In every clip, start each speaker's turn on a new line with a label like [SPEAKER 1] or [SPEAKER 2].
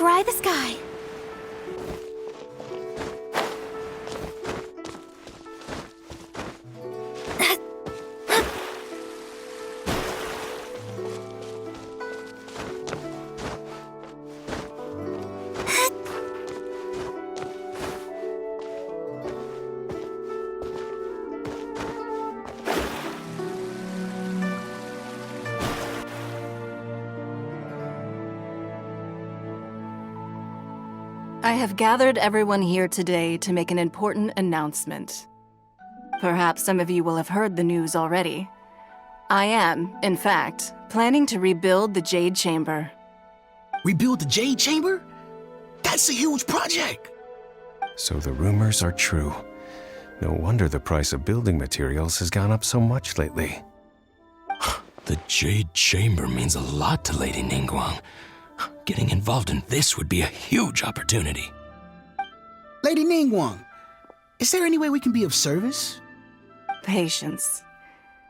[SPEAKER 1] scry the sky.
[SPEAKER 2] I have gathered everyone here today to make an important announcement. Perhaps some of you will have heard the news already. I am, in fact, planning to rebuild the Jade Chamber.
[SPEAKER 3] Rebuild the Jade Chamber? That's a huge project!
[SPEAKER 4] So the rumors are true. No wonder the price of building materials has gone up so much lately.
[SPEAKER 3] The Jade Chamber means a lot to Lady Ningguang. Getting involved in this would be a huge opportunity.
[SPEAKER 5] Lady Ningguang, is there any way we can be of service?
[SPEAKER 2] Patience.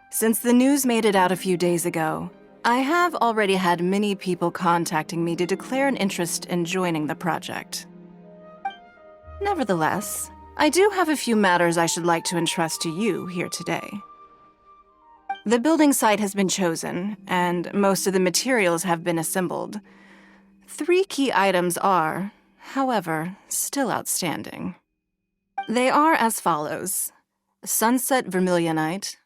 [SPEAKER 2] Since the news made it out a few days ago, I have already had many people contacting me to declare an interest in joining the project. Nevertheless, I do have a few matters I should like to entrust to you here today. The building site has been chosen, and most of the materials have been assembled. 3 key items are, however, still outstanding. They are as follows: Sunset Vermilionite,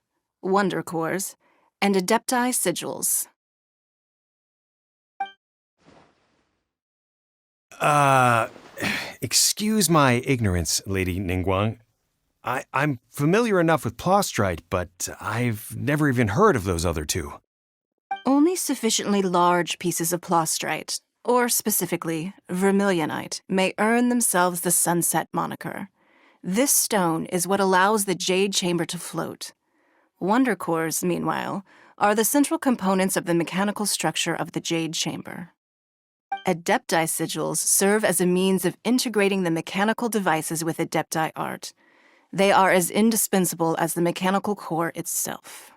[SPEAKER 2] Wonder Cores, and Adepti Sigils.
[SPEAKER 4] Excuse my ignorance, Lady Ningguang. I'm familiar enough with Plostrite, but I've never even heard of those other 2.
[SPEAKER 2] Only sufficiently large pieces of Plostrite, or specifically, Vermilionite, may earn themselves the Sunset moniker. This stone is what allows the Jade Chamber to float. Wonder Cores, meanwhile, are the central components of the mechanical structure of the Jade Chamber. Adepti Sigils serve as a means of integrating the mechanical devices with Adepti art. They are as indispensable as the mechanical core itself.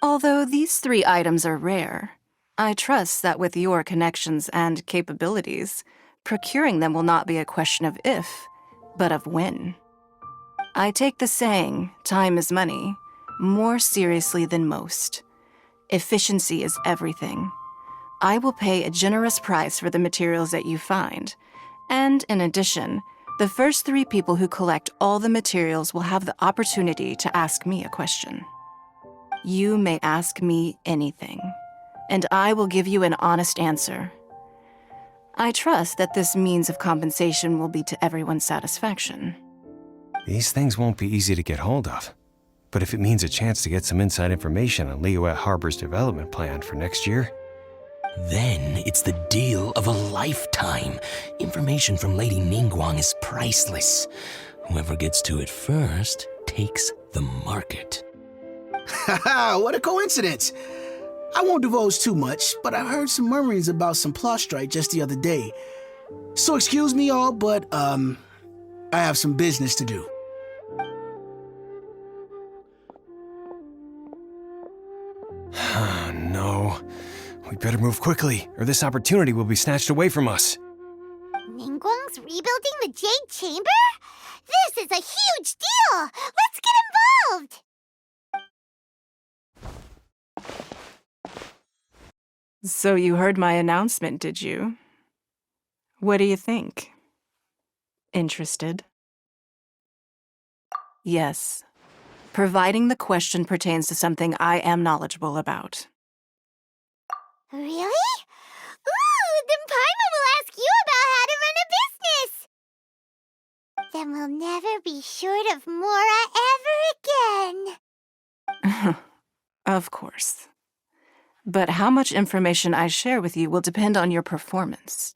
[SPEAKER 2] Although these 3 items are rare, I trust that with your connections and capabilities, procuring them will not be a question of if, but of when. I take the saying, time is money, more seriously than most. Efficiency is everything. I will pay a generous price for the materials that you find, and in addition, the first 3 people who collect all the materials will have the opportunity to ask me a question. You may ask me anything, and I will give you an honest answer. I trust that this means of compensation will be to everyone's satisfaction.
[SPEAKER 4] These things won't be easy to get hold of. But if it means a chance to get some inside information on Liyuet Harbor's development plan for next year...
[SPEAKER 3] Then it's the deal of a lifetime. Information from Lady Ningguang is priceless. Whoever gets to it first takes the market.
[SPEAKER 5] Haha, what a coincidence! I won't divulge too much, but I heard some murmurings about some Plostrite just the other day. So excuse me all, but, I have some business to do.
[SPEAKER 4] No. We better move quickly, or this opportunity will be snatched away from us.
[SPEAKER 1] Ningguang's rebuilding the Jade Chamber? This is a huge deal! Let's get involved!
[SPEAKER 2] So you heard my announcement, did you? What do you think? Interested? Yes. Providing the question pertains to something I am knowledgeable about.
[SPEAKER 1] Really? Ooh, then Paimon will ask you about how to run a business! Then we'll never be short of Mora ever again.
[SPEAKER 2] Of course. But how much information I share with you will depend on your performance.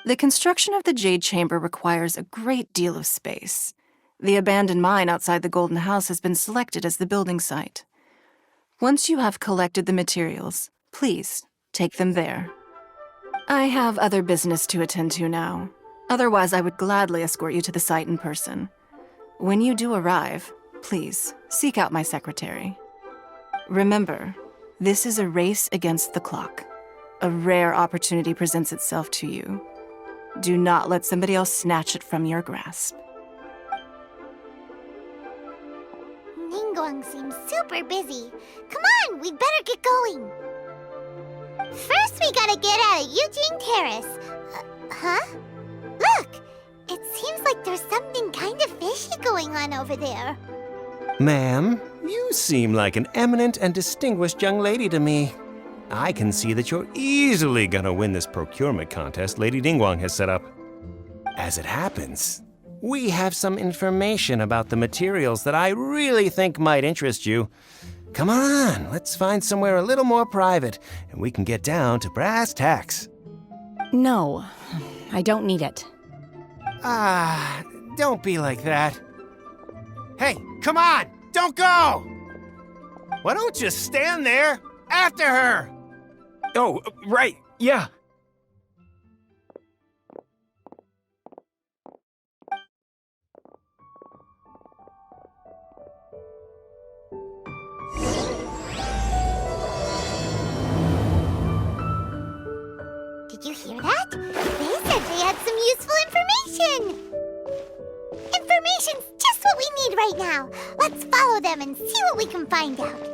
[SPEAKER 2] The construction of the Jade Chamber requires a great deal of space. The abandoned mine outside the Golden House has been selected as the building site. Once you have collected the materials, please take them there. I have other business to attend to now. Otherwise, I would gladly escort you to the site in person. When you do arrive, please seek out my secretary. Remember, this is a race against the clock. a rare opportunity presents itself to you. Do not let somebody else snatch it from your grasp.
[SPEAKER 1] Ningguang seems super busy. Come on, we'd better get going. First, we gotta get out of Eugene Terrace. Huh? Look! It seems like there's something kind of fishy going on over there.
[SPEAKER 4] Ma'am, you seem like an eminent and distinguished young lady to me. I can see that you're easily gonna win this procurement contest Lady Ningguang has set up. As it happens, we have some information about the materials that I really think might interest you. Come on, let's find somewhere a little more private, and we can get down to brass tacks.
[SPEAKER 6] No, I don't need it.
[SPEAKER 4] Don't be like that. Hey, come on, don't go! Why don't you stand there after her?
[SPEAKER 7] Oh, right, yeah.
[SPEAKER 1] Did you hear that? They said they had some useful information. Information's just what we need right now. Let's follow them and see what we can find out.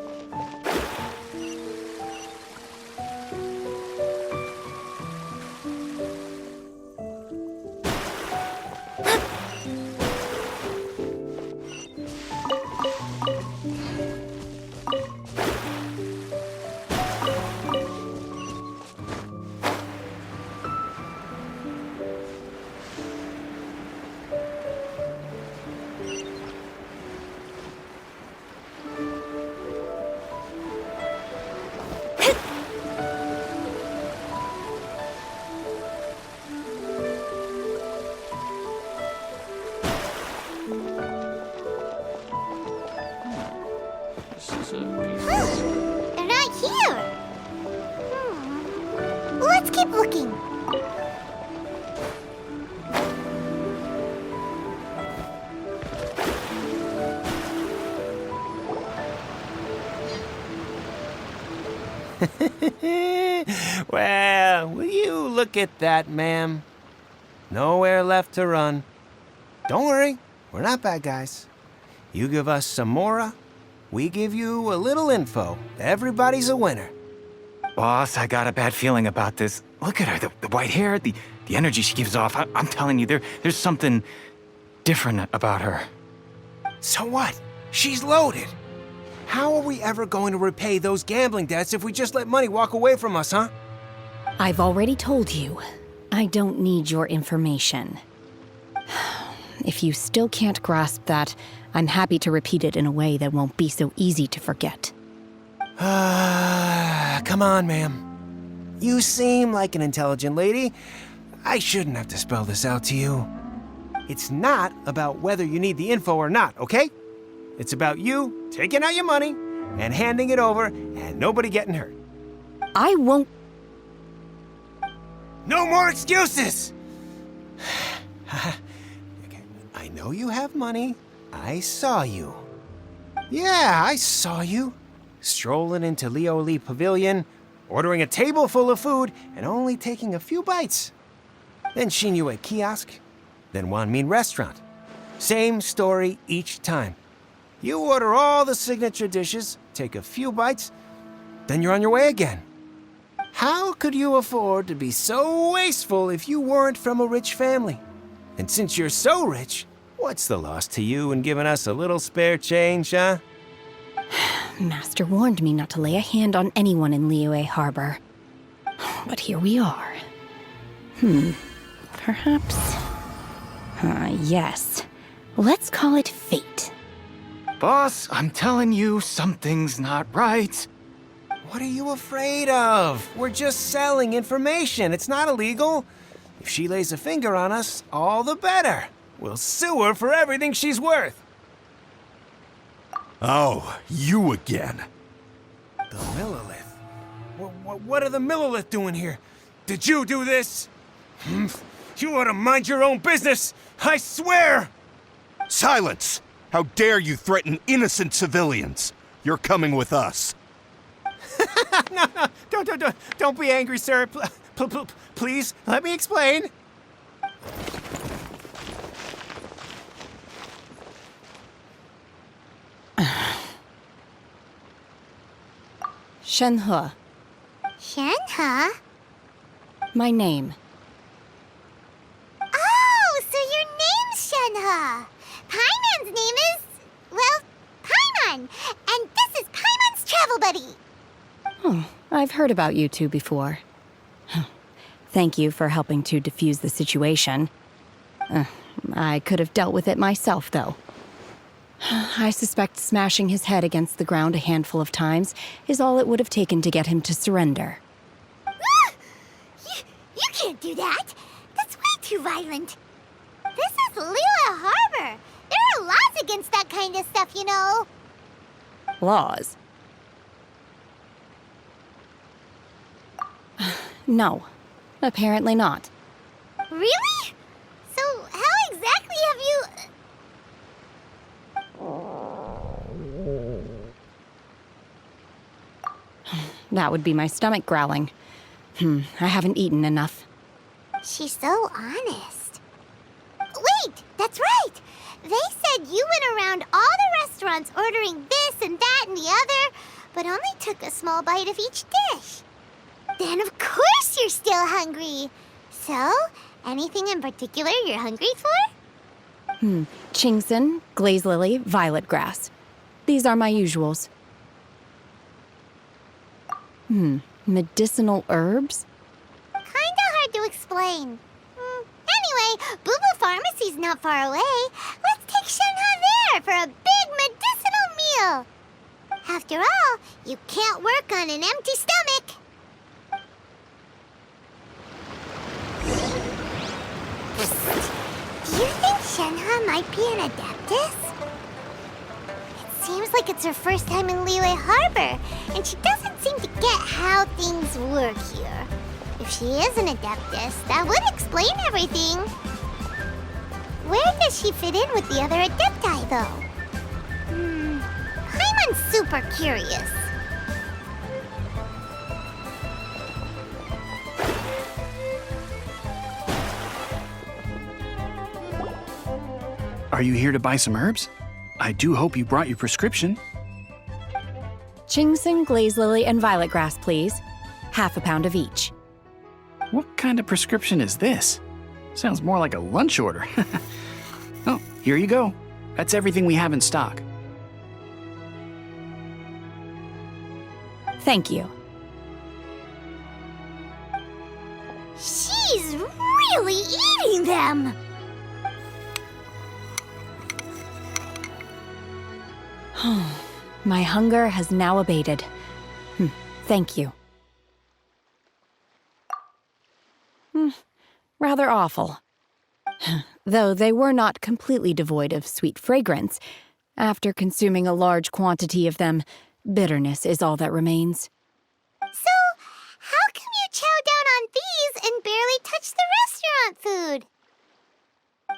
[SPEAKER 1] They're not here. Let's keep looking.
[SPEAKER 4] Well, will you look at that, ma'am? Nowhere left to run. Don't worry, we're not bad guys. You give us some mora, we give you a little info. Everybody's a winner.
[SPEAKER 7] Boss, I got a bad feeling about this. Look at her, the white hair, the energy she gives off. I'm telling you, there's something different about her.
[SPEAKER 4] So what? She's loaded. How are we ever going to repay those gambling debts if we just let money walk away from us, huh?
[SPEAKER 6] I've already told you, I don't need your information. If you still can't grasp that, I'm happy to repeat it in a way that won't be so easy to forget.
[SPEAKER 4] Come on, ma'am. You seem like an intelligent lady. I shouldn't have to spell this out to you. It's not about whether you need the info or not, okay? It's about you taking out your money and handing it over and nobody getting hurt.
[SPEAKER 6] I won't.
[SPEAKER 4] No more excuses! Okay, I know you have money. I saw you. Yeah, I saw you. Strolling into Leo Lee Pavilion, ordering a table full of food, and only taking a few bites. Then Shinyue Kiosk, then Wanmin Restaurant. Same story each time. You order all the signature dishes, take a few bites, then you're on your way again. How could you afford to be so wasteful if you weren't from a rich family? And since you're so rich, what's the loss to you in giving us a little spare change, huh?
[SPEAKER 6] Master warned me not to lay a hand on anyone in Liyue Harbor. But here we are. Perhaps... yes. Let's call it fate.
[SPEAKER 7] Boss, I'm telling you, something's not right.
[SPEAKER 4] What are you afraid of? We're just selling information. It's not illegal. If she lays a finger on us, all the better. We'll sue her for everything she's worth.
[SPEAKER 8] Oh, you again.
[SPEAKER 4] The Millilith? What are the Millilith doing here? Did you do this? You ought to mind your own business, I swear!
[SPEAKER 8] Silence! How dare you threaten innocent civilians? You're coming with us.
[SPEAKER 4] No, don't be angry, sir. Please, let me explain.
[SPEAKER 6] Shenhe,
[SPEAKER 1] Shenhe?
[SPEAKER 6] my name.
[SPEAKER 1] Oh, so your name's Shenhe. Paimon's name is, well, Paimon. And this is Paimon's travel buddy.
[SPEAKER 6] Oh, I've heard about you two before. Thank you for helping to defuse the situation. I could have dealt with it myself, though. I suspect smashing his head against the ground a handful of times is all it would have taken to get him to surrender.
[SPEAKER 1] You can't do that. That's way too violent. This is Lila Harbor. There are laws against that kind of stuff, you know.
[SPEAKER 6] Laws? No, apparently not.
[SPEAKER 1] Really? So how exactly have you...
[SPEAKER 6] That would be my stomach growling. I haven't eaten enough.
[SPEAKER 1] She's so honest. Wait, that's right. They said you went around all the restaurants ordering this and that and the other, but only took a small bite of each dish. Then of course you're still hungry. So, anything in particular you're hungry for?
[SPEAKER 6] Chingson, glaze lily, violet grass. These are my usuals. Medicinal herbs?
[SPEAKER 1] Kinda hard to explain. Anyway, Booba Pharmacy's not far away. Let's take Shenhe there for a big medicinal meal. After all, you can't work on an empty stomach. Do you think Shenhe might be an Adeptus? It seems like it's her first time in Liyue Harbor, and she doesn't seem to get how things work here. If she is an Adeptus, that would explain everything. Where does she fit in with the other Adepti, though? Paimon's super curious.
[SPEAKER 9] Are you here to buy some herbs? I do hope you brought your prescription.
[SPEAKER 6] Chingson, glaze lily, and violet grass, please. Half a pound of each.
[SPEAKER 9] What kind of prescription is this? Sounds more like a lunch order. Oh, here you go. That's everything we have in stock.
[SPEAKER 6] Thank you.
[SPEAKER 1] She's really eating them!
[SPEAKER 6] My hunger has now abated. Thank you. Rather awful. Though they were not completely devoid of sweet fragrance, after consuming a large quantity of them, bitterness is all that remains.
[SPEAKER 1] So, how come you chow down on these and barely touch the restaurant food?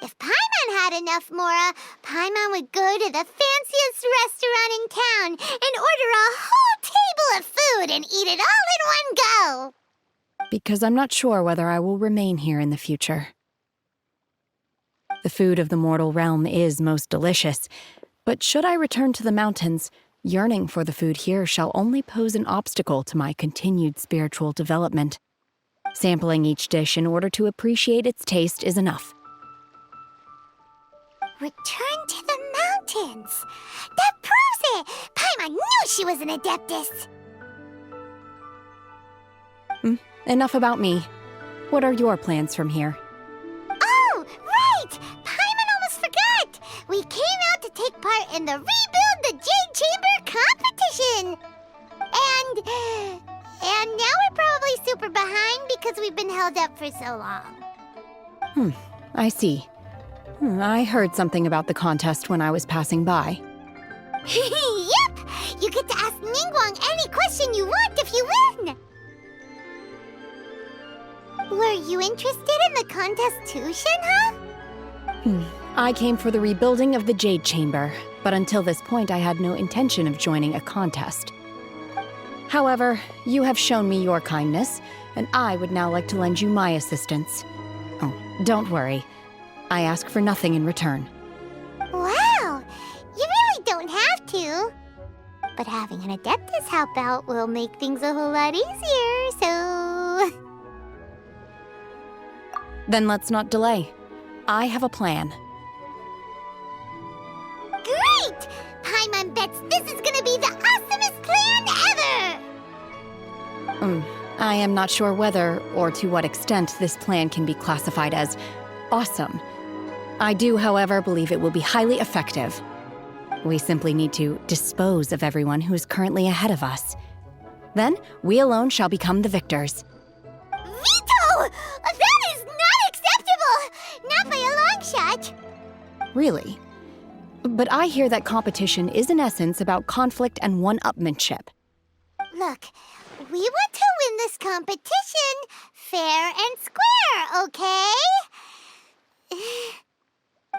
[SPEAKER 1] If Paimon had enough mora, Paimon would go to the fanciest restaurant in town and order a whole table of food and eat it all in one go.
[SPEAKER 6] Because I'm not sure whether I will remain here in the future. The food of the mortal realm is most delicious, but should I return to the mountains, yearning for the food here shall only pose an obstacle to my continued spiritual development. Sampling each dish in order to appreciate its taste is enough.
[SPEAKER 1] Return to the mountains. That proves it. Paimon knew she was an Adeptus.
[SPEAKER 6] Enough about me. What are your plans from here?
[SPEAKER 1] Oh, right! Paimon almost forgot. We came out to take part in the Rebuild the Jade Chamber competition. And now we're probably super behind because we've been held up for so long.
[SPEAKER 6] I see. I heard something about the contest when I was passing by.
[SPEAKER 1] Yep! You get to ask Ningguang any question you want if you win! Were you interested in the contest too, Shenhe?
[SPEAKER 6] I came for the rebuilding of the Jade Chamber, but until this point I had no intention of joining a contest. However, you have shown me your kindness, and I would now like to lend you my assistance. Oh, don't worry. I ask for nothing in return.
[SPEAKER 1] Wow! You really don't have to. But having an Adeptus help out will make things a whole lot easier, so...
[SPEAKER 6] Then let's not delay. I have a plan.
[SPEAKER 1] Great! Paimon bets this is gonna be the awesomest plan ever!
[SPEAKER 6] I am not sure whether or to what extent this plan can be classified as awesome. I do, however, believe it will be highly effective. We simply need to dispose of everyone who is currently ahead of us. Then, we alone shall become the victors.
[SPEAKER 1] Vento! That is not acceptable! Not by a long shot!
[SPEAKER 6] Really? But I hear that competition is in essence about conflict and one-upmanship.
[SPEAKER 1] Look, we want to win this competition fair and square, okay?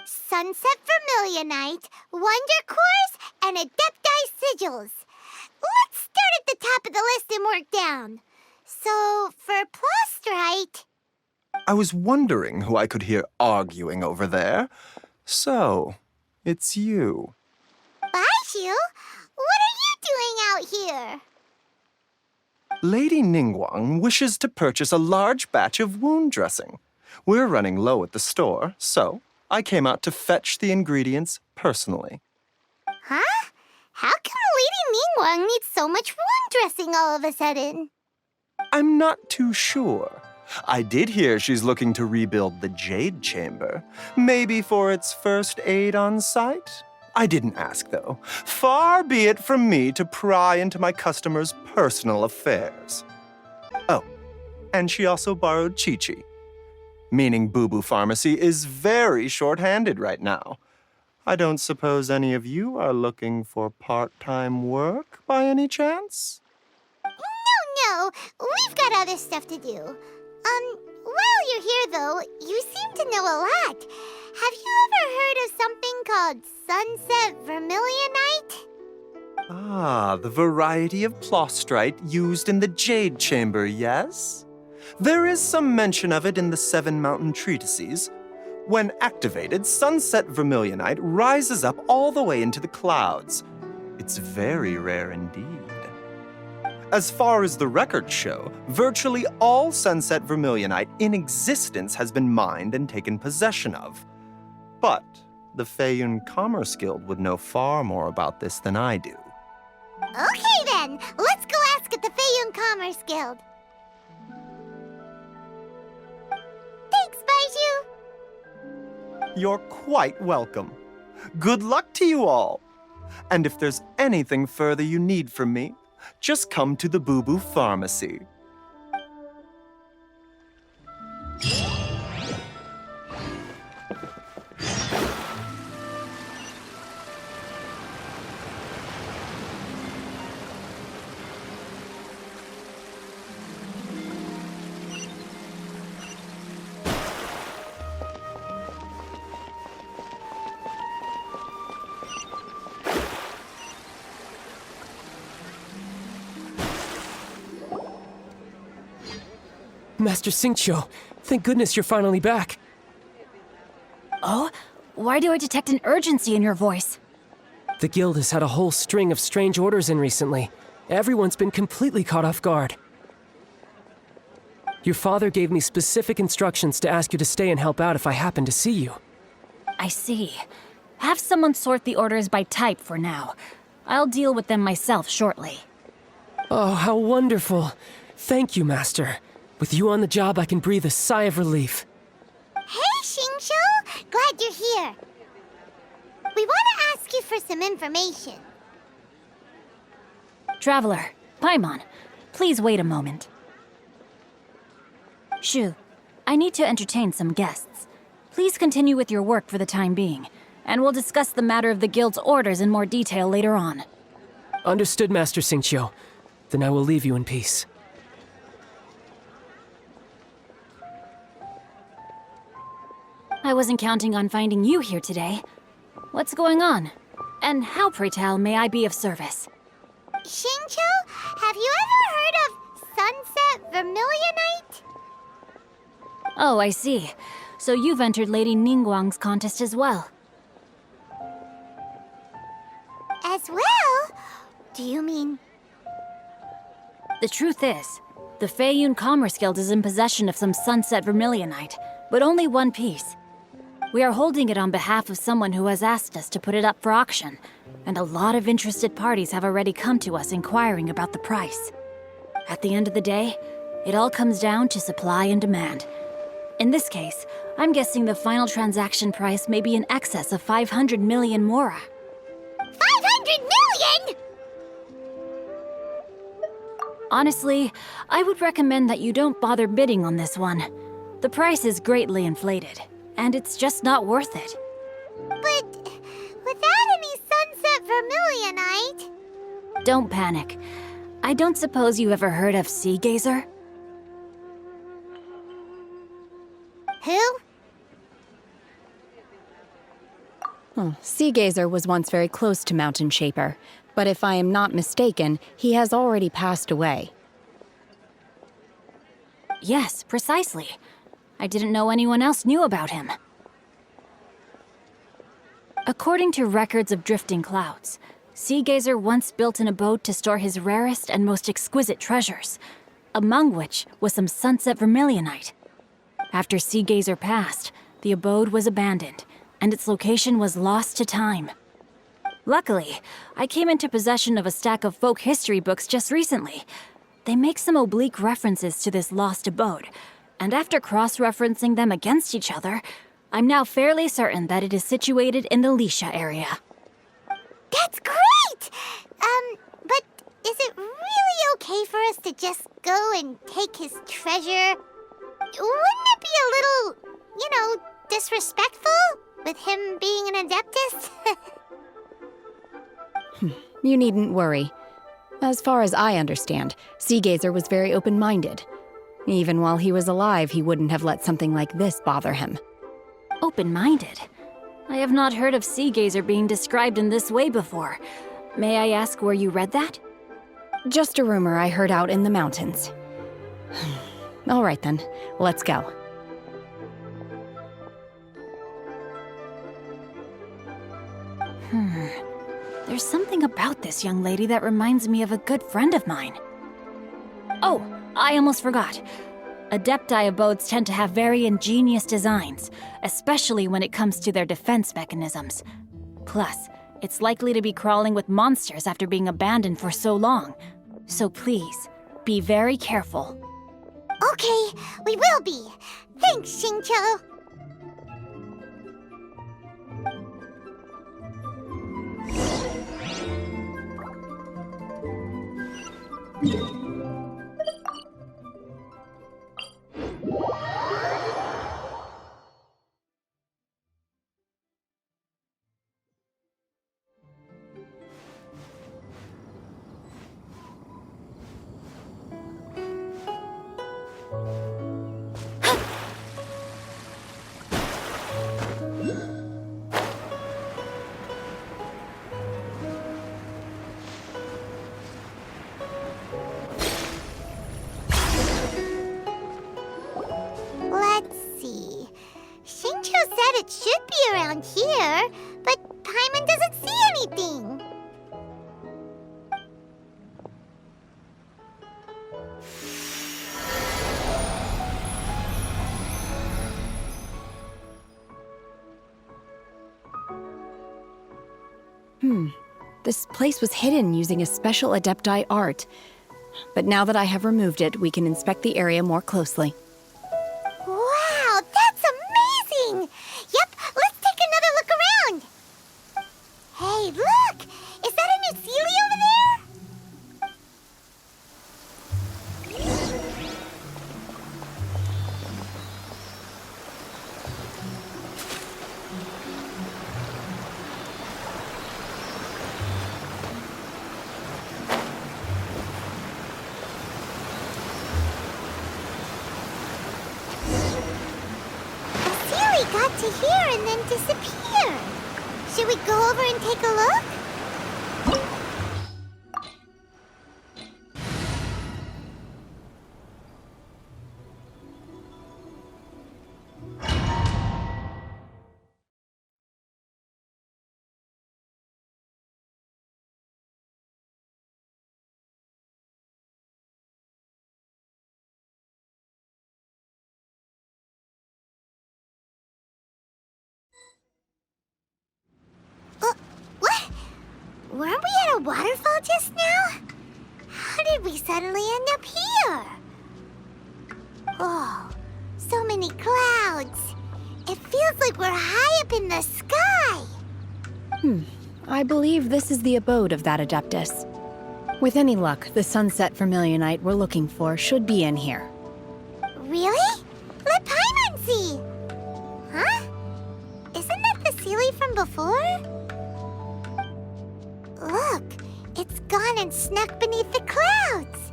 [SPEAKER 1] Sunset Vermilionite, Wonder Cores, and Adepti Sigils. Let's start at the top of the list and work down. So, for Plostrite...
[SPEAKER 8] I was wondering who I could hear arguing over there. So, it's you.
[SPEAKER 1] Baishu, what are you doing out here?
[SPEAKER 8] Lady Ningguang wishes to purchase a large batch of wound dressing. We're running low at the store, so I came out to fetch the ingredients personally.
[SPEAKER 1] Huh? How come Lady Ningguang needs so much wound dressing all of a sudden?
[SPEAKER 8] I'm not too sure. I did hear she's looking to rebuild the Jade Chamber. Maybe for its first aid on site? I didn't ask, though. Far be it from me to pry into my customers' personal affairs. Oh, and she also borrowed Chi-Chi. Meaning Boo Boo Pharmacy is very short-handed right now. I don't suppose any of you are looking for part-time work by any chance?
[SPEAKER 1] No, we've got other stuff to do. While you're here, though, you seem to know a lot. Have you ever heard of something called Sunset Vermilionite?
[SPEAKER 8] Ah, the variety of plostrite used in the Jade Chamber, yes? There is some mention of it in the Seven Mountain Treatises. When activated, Sunset Vermilionite rises up all the way into the clouds. It's very rare indeed. As far as the records show, virtually all Sunset Vermilionite in existence has been mined and taken possession of. But the Feiyun Commerce Guild would know far more about this than I do.
[SPEAKER 1] Okay then, let's go ask at the Feiyun Commerce Guild. Thanks, Baishu.
[SPEAKER 8] You're quite welcome. Good luck to you all. And if there's anything further you need from me, just come to the Boo Boo Pharmacy.
[SPEAKER 10] Master Xingqiu, thank goodness you're finally back.
[SPEAKER 11] Oh? Why do I detect an urgency in your voice?
[SPEAKER 10] The guild has had a whole string of strange orders in recently. Everyone's been completely caught off guard. Your father gave me specific instructions to ask you to stay and help out if I happen to see you.
[SPEAKER 11] I see. Have someone sort the orders by type for now. I'll deal with them myself shortly.
[SPEAKER 10] Oh, how wonderful. Thank you, Master. With you on the job, I can breathe a sigh of relief.
[SPEAKER 1] Hey, Xingqiu! Glad you're here. We want to ask you for some information.
[SPEAKER 11] Traveler, Paimon, please wait a moment. Shu, I need to entertain some guests. Please continue with your work for the time being, and we'll discuss the matter of the guild's orders in more detail later on.
[SPEAKER 10] Understood, Master Xingqiu. Then I will leave you in peace.
[SPEAKER 11] I wasn't counting on finding you here today. What's going on? And how, pray tell, may I be of service?
[SPEAKER 1] Xingqiu, have you ever heard of sunset vermilionite?
[SPEAKER 11] Oh, I see. So you've entered Lady Ningguang's contest as well.
[SPEAKER 1] As well? Do you mean...
[SPEAKER 11] The truth is, the Feiyun Commerce Guild is in possession of some sunset vermilionite, but only one piece. We are holding it on behalf of someone who has asked us to put it up for auction, and a lot of interested parties have already come to us inquiring about the price. At the end of the day, it all comes down to supply and demand. In this case, I'm guessing the final transaction price may be in excess of 500 million mora.
[SPEAKER 1] 500 million?!
[SPEAKER 11] Honestly, I would recommend that you don't bother bidding on this one. The price is greatly inflated, and it's just not worth it.
[SPEAKER 1] But without any sunset vermilionite...
[SPEAKER 11] Don't panic. I don't suppose you ever heard of Sea Gazer?
[SPEAKER 1] Who?
[SPEAKER 6] Sea Gazer was once very close to Mountain Shaper, but if I am not mistaken, he has already passed away.
[SPEAKER 11] Yes, precisely. I didn't know anyone else knew about him. According to records of drifting clouds, Sea Gazer once built an abode to store his rarest and most exquisite treasures, among which was some sunset vermilionite. After Sea Gazer passed, the abode was abandoned, and its location was lost to time. Luckily, I came into possession of a stack of folk history books just recently. They make some oblique references to this lost abode, and after cross-referencing them against each other, I'm now fairly certain that it is situated in the Lisha area.
[SPEAKER 1] That's great! But is it really okay for us to just go and take his treasure? Wouldn't it be a little, disrespectful? With him being an Adeptus?
[SPEAKER 6] You needn't worry. As far as I understand, Sea Gazer was very open-minded. Even while he was alive, he wouldn't have let something like this bother him.
[SPEAKER 11] Open-minded? I have not heard of Sea Gazer being described in this way before. May I ask where you read that?
[SPEAKER 6] Just a rumor I heard out in the mountains. All right then, let's go.
[SPEAKER 11] There's something about this young lady that reminds me of a good friend of mine. Oh, I almost forgot. Adepti abodes tend to have very ingenious designs, especially when it comes to their defense mechanisms. Plus, it's likely to be crawling with monsters after being abandoned for so long. So please, be very careful.
[SPEAKER 1] Okay, we will be. Thanks, Xingqiu. Let's see. Xingqiu said it should be around here, but Paimon doesn't see anything.
[SPEAKER 6] This place was hidden using a special Adepti art. But now that I have removed it, we can inspect the area more closely.
[SPEAKER 1] Wow, that's amazing! Yep, let's take another look around. Hey, look! Is that a new Sealy over there? Got to here and then disappeared. Should we go over and take a look? Weren't we at a waterfall just now? How did we suddenly end up here? Oh, so many clouds. It feels like we're high up in the sky.
[SPEAKER 6] I believe this is the abode of that Adeptus. With any luck, the sunset vermilionite we're looking for should be in here.
[SPEAKER 1] Really? Let Paimon see. Huh? Isn't that the Sealy from before? Look, it's gone and snuck beneath the clouds.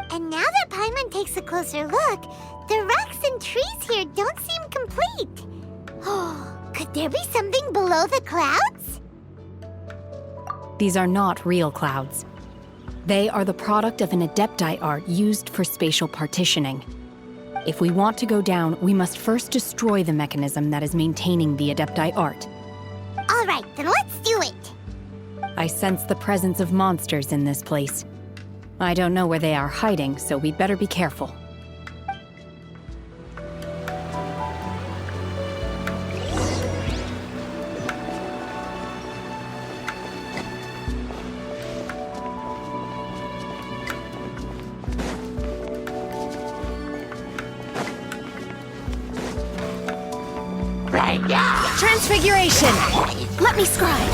[SPEAKER 1] And now that Paimon takes a closer look, the rocks and trees here don't seem complete. Oh, could there be something below the clouds?
[SPEAKER 6] These are not real clouds. They are the product of an Adepti art used for spatial partitioning. If we want to go down, we must first destroy the mechanism that is maintaining the Adepti art.
[SPEAKER 1] All right, then let's do it.
[SPEAKER 6] I sense the presence of monsters in this place. I don't know where they are hiding, so we'd better be careful.
[SPEAKER 11] Transfiguration! Let me scribe!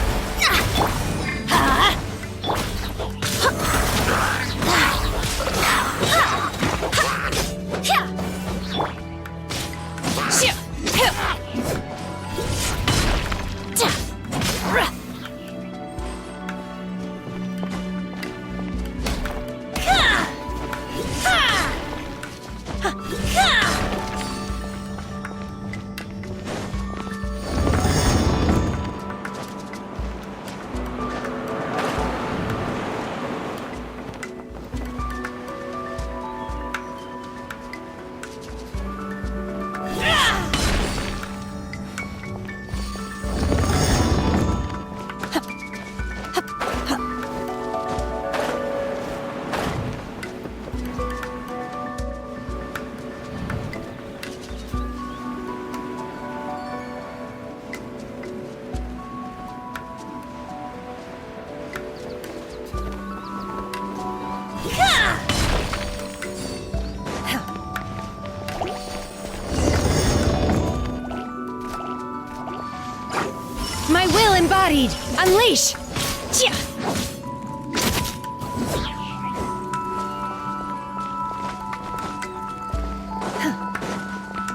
[SPEAKER 6] My will embodied! Unleash! Chia!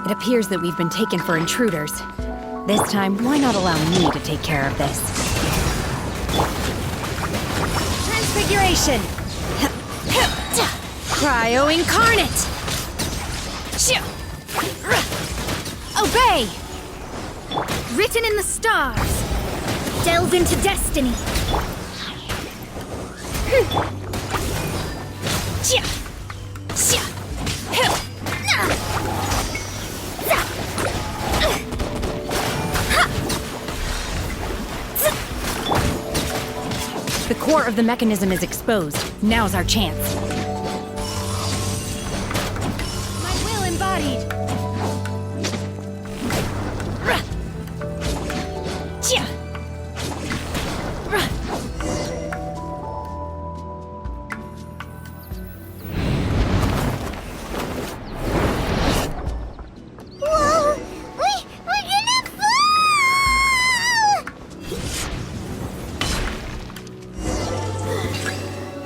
[SPEAKER 6] It appears that we've been taken for intruders. This time, why not allow me to take care of this? Transfiguration! Cryo incarnate! Obey!
[SPEAKER 11] Written in the stars. Delve into destiny.
[SPEAKER 6] The core of the mechanism is exposed. Now's our chance. My will embodied.
[SPEAKER 1] Whoa! We're gonna fall!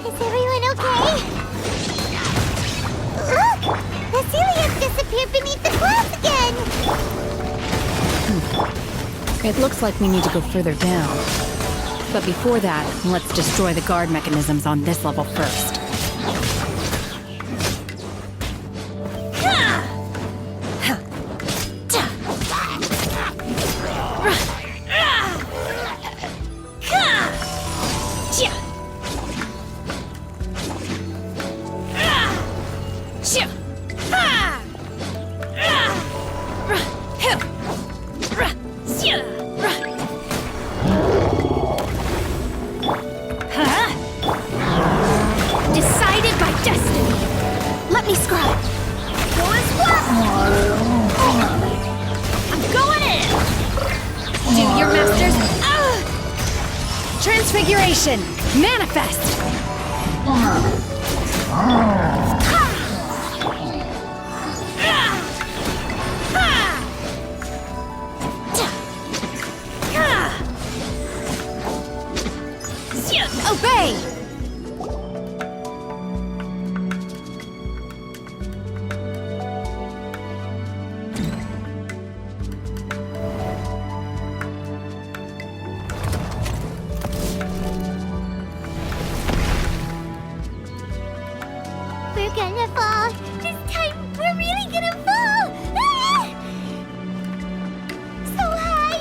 [SPEAKER 1] Is everyone okay? Look! The Celia's disappeared beneath the clouds again!
[SPEAKER 6] It looks like we need to go further down. But before that, let's destroy the guard mechanisms on this level first.
[SPEAKER 11] Decided by destiny. Let me scribe. Go as well. I'm going in.
[SPEAKER 6] Do your master's Transfiguration! Manifest! Obey!
[SPEAKER 1] We're gonna fall. This time, we're really gonna fall. Ah! So high.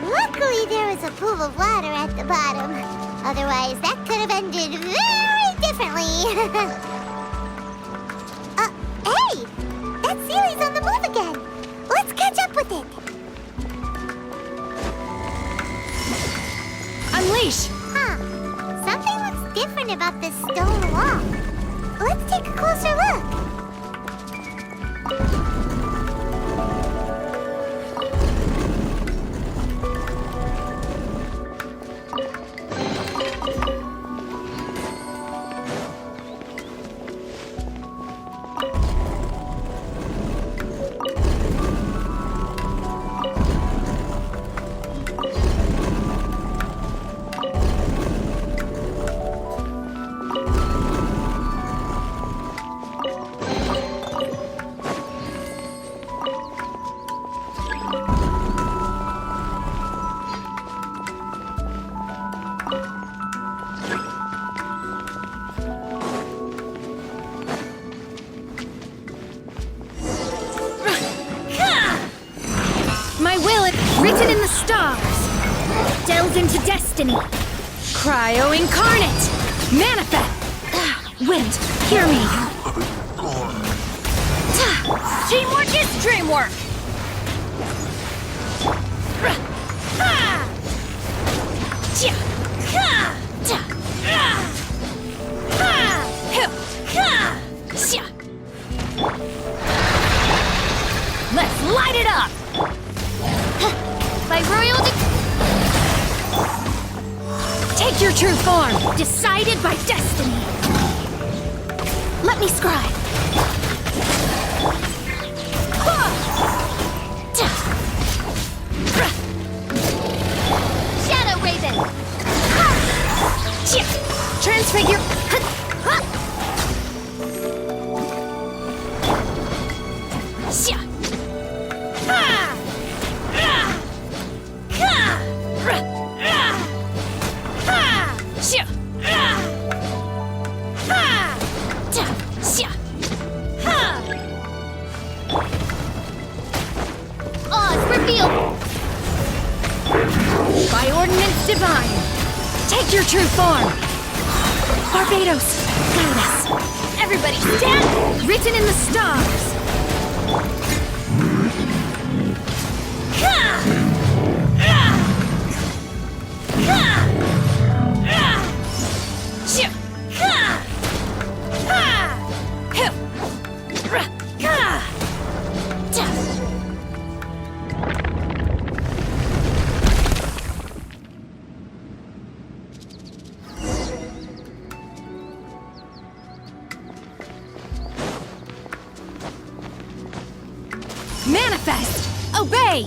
[SPEAKER 1] Luckily, there was a pool of water at the bottom. Otherwise, that could have ended very differently. Hey! That Sealy's on the move again. Let's catch up with it.
[SPEAKER 6] Unleash!
[SPEAKER 1] Huh. Something looks different about this stone wall. Let's take a closer look.
[SPEAKER 6] My will is written in the stars. Delve into destiny. Cryo incarnate. Manifest. Wind, hear me. Teamwork is dreamwork. Let's light it up. By royal take your true form, decided by destiny. Let me scribe. Shadow Raven. Transfigure. By ordinance divine, take your true form. Barbados, guide us. Everybody stand. Written in the stars. Manifest! Obey!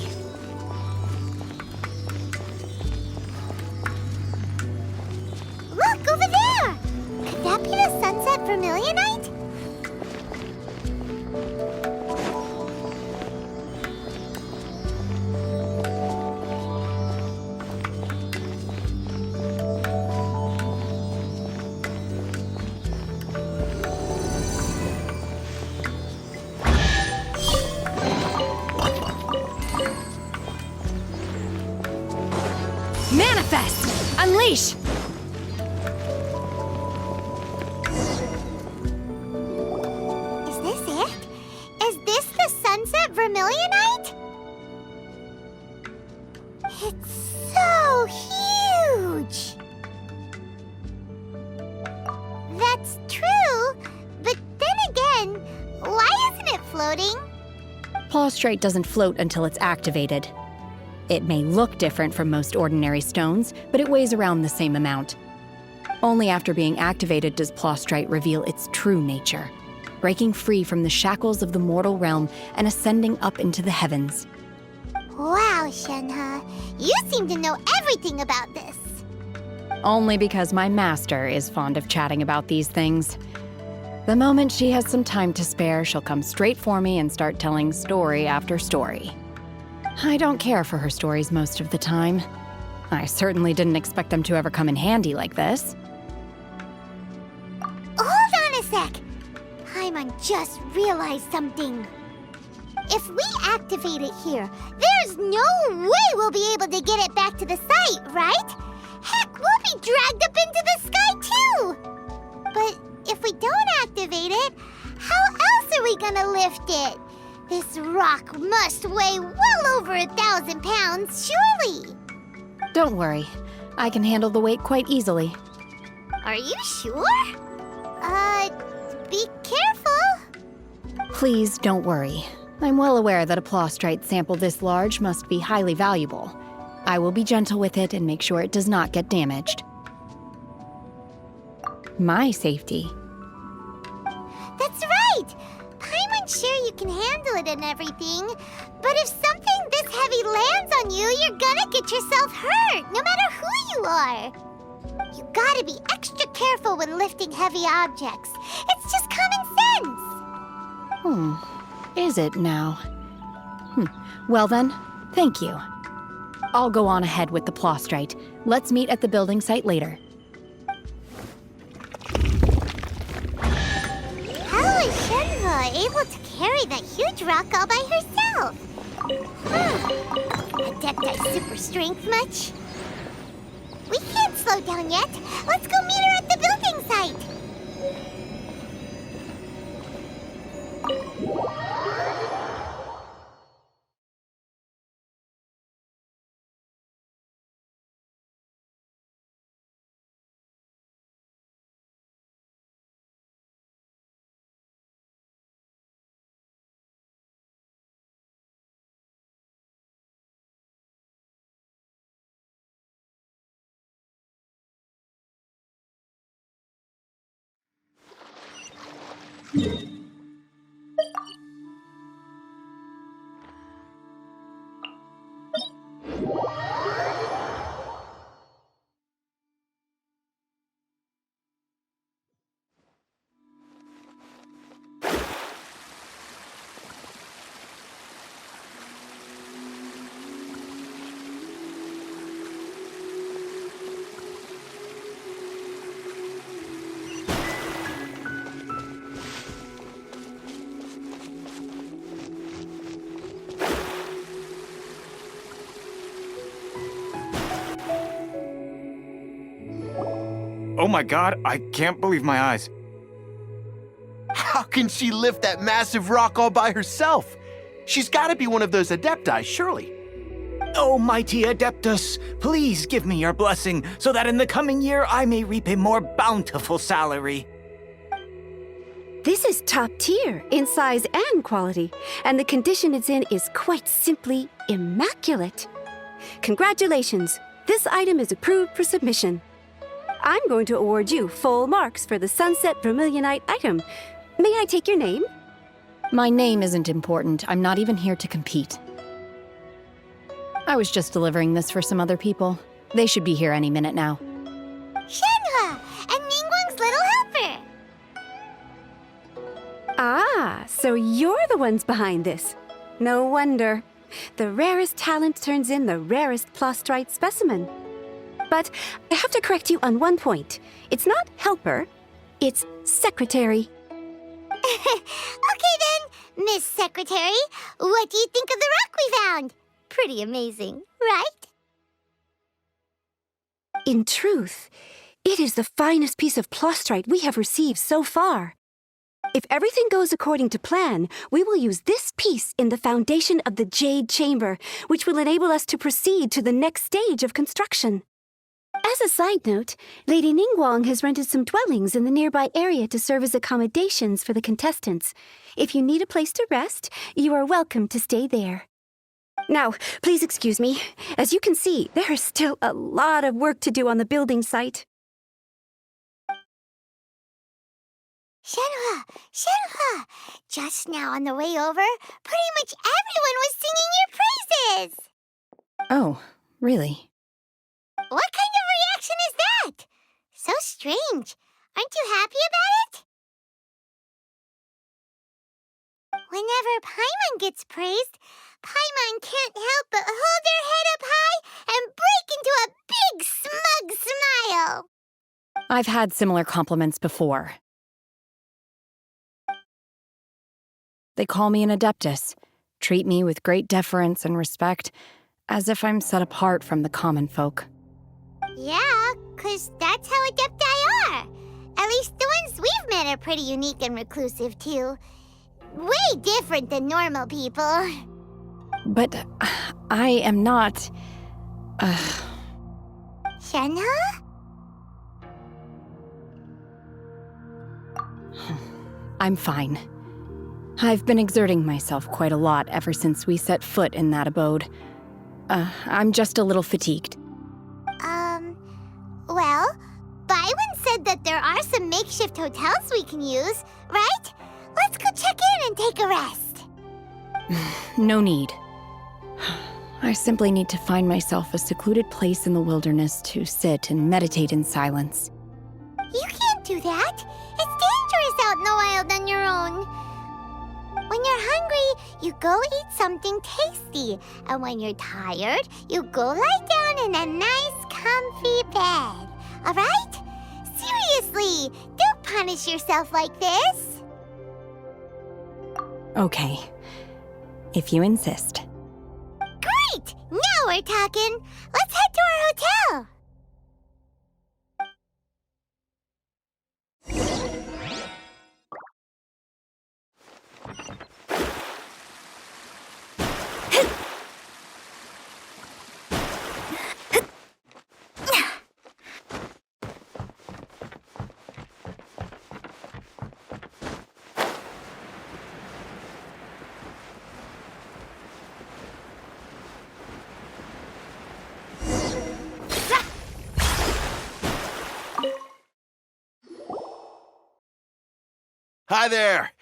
[SPEAKER 1] Look, over there! Could that be the sunset vermilionite?
[SPEAKER 6] Manifest! Unleash!
[SPEAKER 1] Is this it? Is this the sunset vermilionite? It's so huge! That's true, but then again, why isn't it floating?
[SPEAKER 6] Plaustrate doesn't float until it's activated. It may look different from most ordinary stones, but it weighs around the same amount. Only after being activated does Plostrite reveal its true nature, breaking free from the shackles of the mortal realm and ascending up into the heavens.
[SPEAKER 1] Wow, Shenhe, you seem to know everything about this.
[SPEAKER 6] Only because my master is fond of chatting about these things. The moment she has some time to spare, she'll come straight for me and start telling story after story. I don't care for her stories most of the time. I certainly didn't expect them to ever come in handy like this.
[SPEAKER 1] Hold on a sec. Paimon just realized something. If we activate it here, there's no way we'll be able to get it back to the site, right? Heck, we'll be dragged up into the sky too! But if we don't activate it, how else are we gonna lift it? This rock must weigh well over 1,000 pounds, surely!
[SPEAKER 6] Don't worry. I can handle the weight quite easily.
[SPEAKER 1] Are you sure? Be careful!
[SPEAKER 6] Please don't worry. I'm well aware that a Plostrite sample this large must be highly valuable. I will be gentle with it and make sure it does not get damaged. My safety.
[SPEAKER 1] That's right! Paimon's sure you can handle it and everything, but if something this heavy lands on you, you're gonna get yourself hurt, no matter who you are. You gotta be extra careful when lifting heavy objects. It's just common sense.
[SPEAKER 6] Is it now? Well then, thank you. I'll go on ahead with the Plostrite. Let's meet at the building site later.
[SPEAKER 1] How is Shenhe able to carry that huge rock all by herself? Adepti super strength much? We can't slow down yet. Let's go meet her at the building site.
[SPEAKER 7] Oh my god, I can't believe my eyes.
[SPEAKER 12] How can she lift that massive rock all by herself? She's gotta be one of those Adepti, surely.
[SPEAKER 7] Oh, mighty Adeptus, please give me your blessing so that in the coming year I may reap a more bountiful salary.
[SPEAKER 13] This is top tier in size and quality, and the condition it's in is quite simply immaculate. Congratulations, this item is approved for submission. I'm going to award you full marks for the Sunset Vermilionite item. May I take your name?
[SPEAKER 6] My name isn't important. I'm not even here to compete. I was just delivering this for some other people. They should be here any minute now.
[SPEAKER 1] Shenhe and Ningguang's little helper.
[SPEAKER 13] Ah, so you're the ones behind this. No wonder. The rarest talent turns in the rarest Plostrite specimen. But I have to correct you on one point. It's not helper, it's secretary.
[SPEAKER 1] Okay then, Miss Secretary, what do you think of the rock we found? Pretty amazing, right?
[SPEAKER 13] In truth, it is the finest piece of Plostrite we have received so far. If everything goes according to plan, we will use this piece in the foundation of the Jade Chamber, which will enable us to proceed to the next stage of construction. As a side note, Lady Ningguang has rented some dwellings in the nearby area to serve as accommodations for the contestants. If you need a place to rest, you are welcome to stay there. Now, please excuse me. As you can see, there is still a lot of work to do on the building site.
[SPEAKER 1] Shenhua! Shenhua! Just now on the way over, pretty much everyone was singing your praises!
[SPEAKER 6] Oh, really?
[SPEAKER 1] What kind of reaction is that? So strange. Aren't you happy about it? Whenever Paimon gets praised, Paimon can't help but hold their head up high and break into a big, smug smile.
[SPEAKER 6] I've had similar compliments before. They call me an adeptus, treat me with great deference and respect, as if I'm set apart from the common folk.
[SPEAKER 1] Yeah, 'cause that's how adepti are. At least the ones we've met are pretty unique and reclusive, too. Way different than normal people.
[SPEAKER 6] But I am not...
[SPEAKER 1] Shenhua?
[SPEAKER 6] I'm fine. I've been exerting myself quite a lot ever since we set foot in that abode. I'm just a little fatigued.
[SPEAKER 1] Well, Byron said that there are some makeshift hotels we can use, right? Let's go check in and take a rest.
[SPEAKER 6] No need. I simply need to find myself a secluded place in the wilderness to sit and meditate in silence.
[SPEAKER 1] You can't do that. It's dangerous out in the wild on your own. When you're hungry, you go eat something tasty. And when you're tired, you go lie down in a nice, comfy bed. All right? Seriously, don't punish yourself like this.
[SPEAKER 6] Okay. If you insist.
[SPEAKER 1] Great! Now we're talking. Let's head to our hotel.
[SPEAKER 12] Hi there!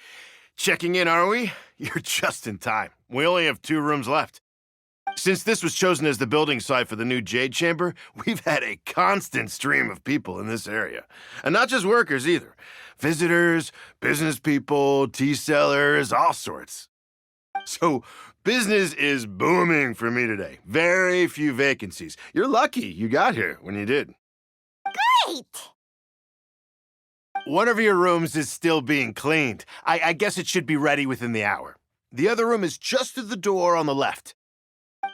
[SPEAKER 12] Checking in, are we? You're just in time. We only have 2 rooms left. Since this was chosen as the building site for the new Jade Chamber, we've had a constant stream of people in this area. And not just workers either. Visitors, business people, tea sellers, all sorts. So, business is booming for me today. Very few vacancies. You're lucky you got here when you did.
[SPEAKER 1] Great!
[SPEAKER 12] One of your rooms is still being cleaned. I guess it should be ready within the hour. The other room is just through the door on the left.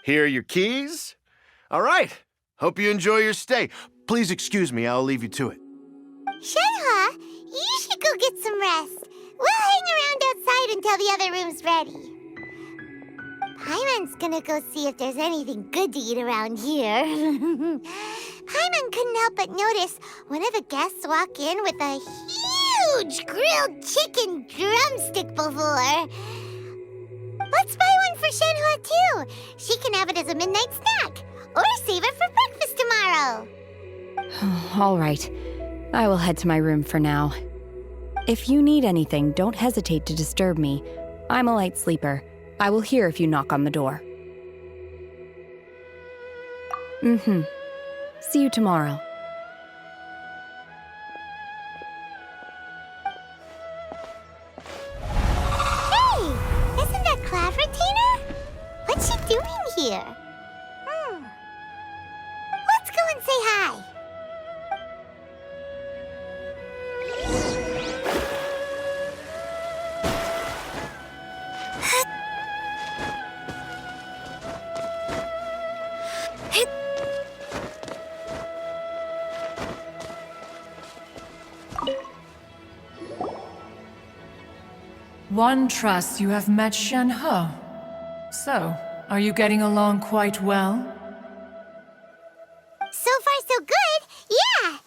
[SPEAKER 12] Here are your keys. All right. Hope you enjoy your stay. Please excuse me, I'll leave you to it.
[SPEAKER 1] Shenhua, you should go get some rest. We'll hang around outside until the other room's ready. Paimon's gonna go see if there's anything good to eat around here. Paimon couldn't help but notice one of the guests walk in with a huge grilled chicken drumstick before. Let's buy one for Shenhua, too. She can have it as a midnight snack. Or save it for breakfast tomorrow.
[SPEAKER 6] All right. I will head to my room for now. If you need anything, don't hesitate to disturb me. I'm a light sleeper. I will hear if you knock on the door. See you tomorrow.
[SPEAKER 1] Hey! Isn't that Cloud Retainer? What's she doing here? Let's go and say hi.
[SPEAKER 14] One trusts you have met Shenhua. So, are you getting along quite well?
[SPEAKER 1] So far, so good. Yeah.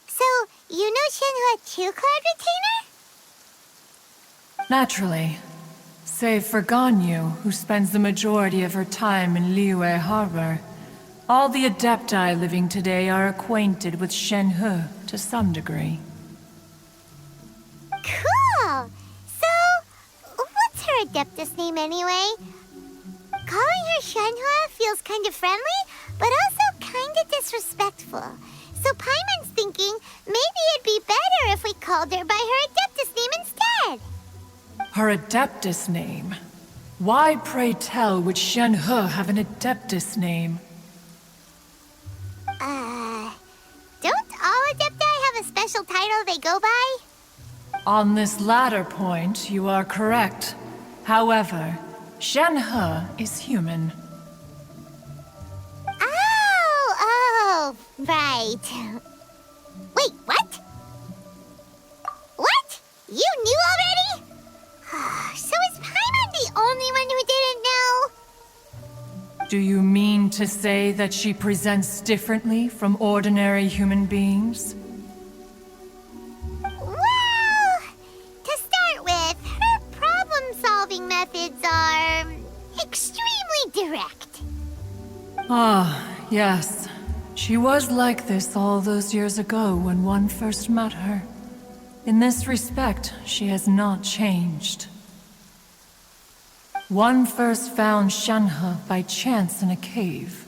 [SPEAKER 1] So, you know Shenhua too, Cloud Retainer?
[SPEAKER 14] Naturally. Save for Ganyu, who spends the majority of her time in Liyue Harbor, all the Adepti living today are acquainted with Shenhe to some degree.
[SPEAKER 1] Cool! So, what's her Adeptus name anyway? Calling her Shenhe feels kind of friendly, but also kind of disrespectful. So Paimon's thinking maybe it'd be better if we called her by her Adeptus name instead.
[SPEAKER 14] Her Adeptus name? Why, pray tell, would Shenhe have an Adeptus name?
[SPEAKER 1] Don't all Adepti have a special title they go by?
[SPEAKER 14] On this latter point, you are correct. However, Shenhe is human.
[SPEAKER 1] Oh, right. Wait, what? What? You knew already? So is Paimon the only one who didn't know?
[SPEAKER 14] Do you mean to say that she presents differently from ordinary human beings?
[SPEAKER 1] Well, to start with, her problem-solving methods are extremely direct.
[SPEAKER 14] Ah, yes. She was like this all those years ago when one first met her. In this respect, she has not changed. One first found Shenhe by chance in a cave.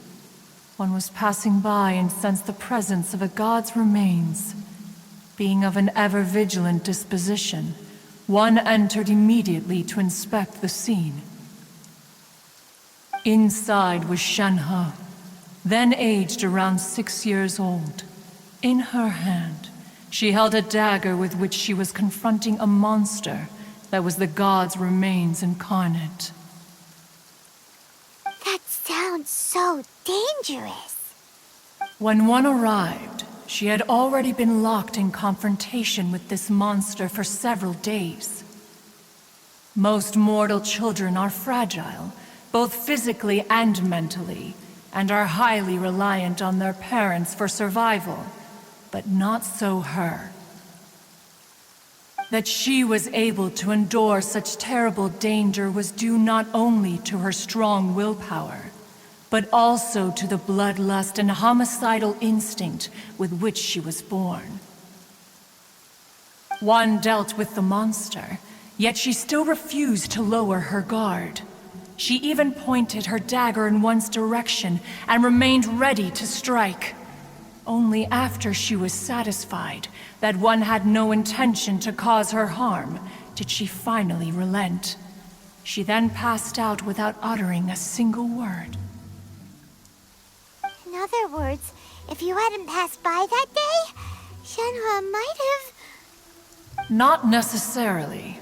[SPEAKER 14] One was passing by and sensed the presence of a god's remains. Being of an ever-vigilant disposition, one entered immediately to inspect the scene. Inside was Shenhe, then aged around 6 years old. In her hand, she held a dagger with which she was confronting a monster that was the god's remains incarnate.
[SPEAKER 1] That sounds so dangerous.
[SPEAKER 14] When one arrived, she had already been locked in confrontation with this monster for several days. Most mortal children are fragile, both physically and mentally, and are highly reliant on their parents for survival, but not so her. That she was able to endure such terrible danger was due not only to her strong willpower, but also to the bloodlust and homicidal instinct with which she was born. One dealt with the monster, yet she still refused to lower her guard. She even pointed her dagger in one's direction and remained ready to strike. Only after she was satisfied that one had no intention to cause her harm did she finally relent. She then passed out without uttering a single word.
[SPEAKER 1] In other words, if you hadn't passed by that day, Shenhe might have...
[SPEAKER 14] Not necessarily.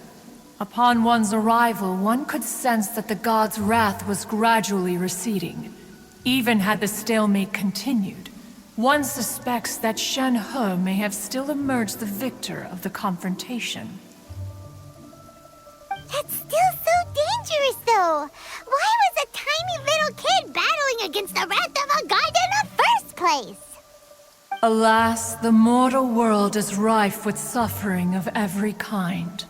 [SPEAKER 14] Upon one's arrival, one could sense that the god's wrath was gradually receding. Even had the stalemate continued, one suspects that Shenhe may have still emerged the victor of the confrontation.
[SPEAKER 1] That's still so dangerous, though. Why was a tiny little kid battling against the wrath of a god in the first place?
[SPEAKER 14] Alas, the mortal world is rife with suffering of every kind.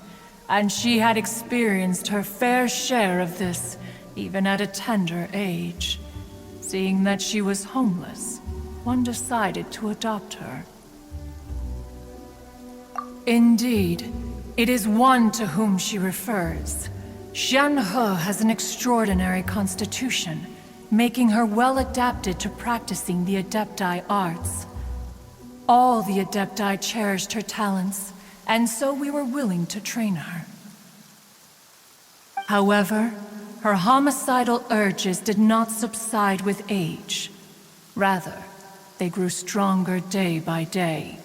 [SPEAKER 14] And she had experienced her fair share of this, even at a tender age. Seeing that she was homeless, one decided to adopt her. Indeed, it is one to whom she refers. Shenhe has an extraordinary constitution, making her well adapted to practicing the Adepti arts. All the Adepti cherished her talents, and so we were willing to train her. However, her homicidal urges did not subside with age. Rather, they grew stronger day by day.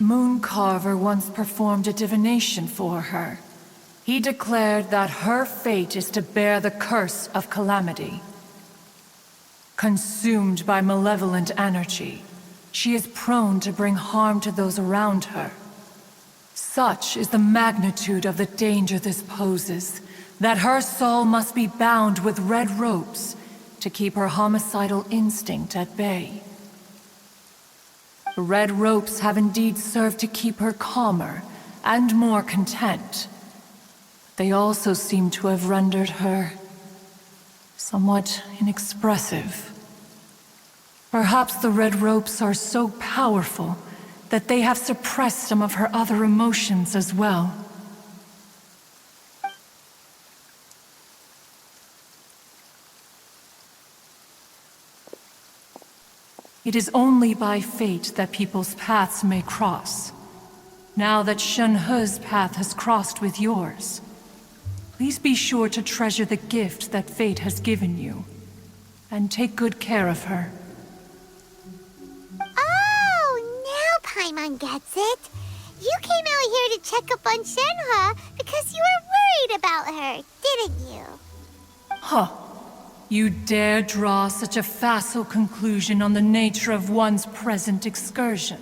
[SPEAKER 14] Mooncarver once performed a divination for her. He declared that her fate is to bear the curse of calamity. Consumed by malevolent energy, she is prone to bring harm to those around her. Such is the magnitude of the danger this poses, that her soul must be bound with red ropes to keep her homicidal instinct at bay. The red ropes have indeed served to keep her calmer and more content. they also seem to have rendered her somewhat inexpressive. Perhaps the red ropes are so powerful that they have suppressed some of her other emotions as well. It is only by fate that people's paths may cross. Now that Shen-He's path has crossed with yours, please be sure to treasure the gift that fate has given you, and take good care of her.
[SPEAKER 1] Oh, now Paimon gets it. You came out here to check up on Shen-He because you were worried about her, didn't you?
[SPEAKER 14] Huh. You dare draw such a facile conclusion on the nature of one's present excursion?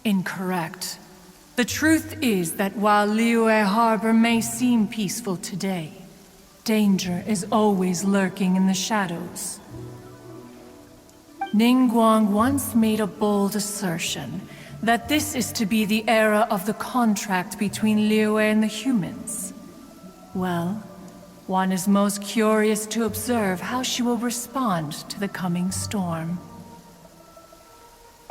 [SPEAKER 14] Incorrect. The truth is that while Liyue Harbor may seem peaceful today, danger is always lurking in the shadows. Ningguang once made a bold assertion that this is to be the era of the contract between Liyue and the humans. Well, one is most curious to observe how she will respond to the coming storm.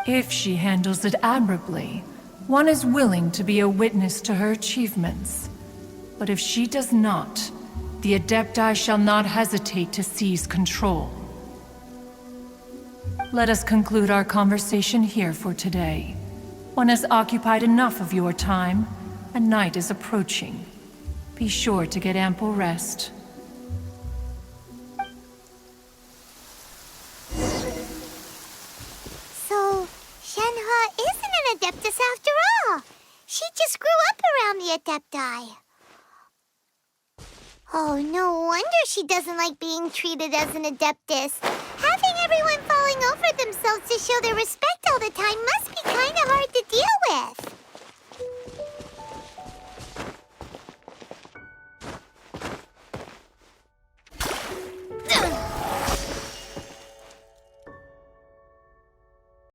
[SPEAKER 14] If she handles it admirably, one is willing to be a witness to her achievements. But if she does not, the Adepti shall not hesitate to seize control. Let us conclude our conversation here for today. One has occupied enough of your time, and night is approaching. Be sure to get ample rest.
[SPEAKER 1] So, Shen-He isn't an Adeptus after all. She just grew up around the Adepti. Oh, no wonder she doesn't like being treated as an Adeptus. Having everyone falling over themselves to show their respect all the time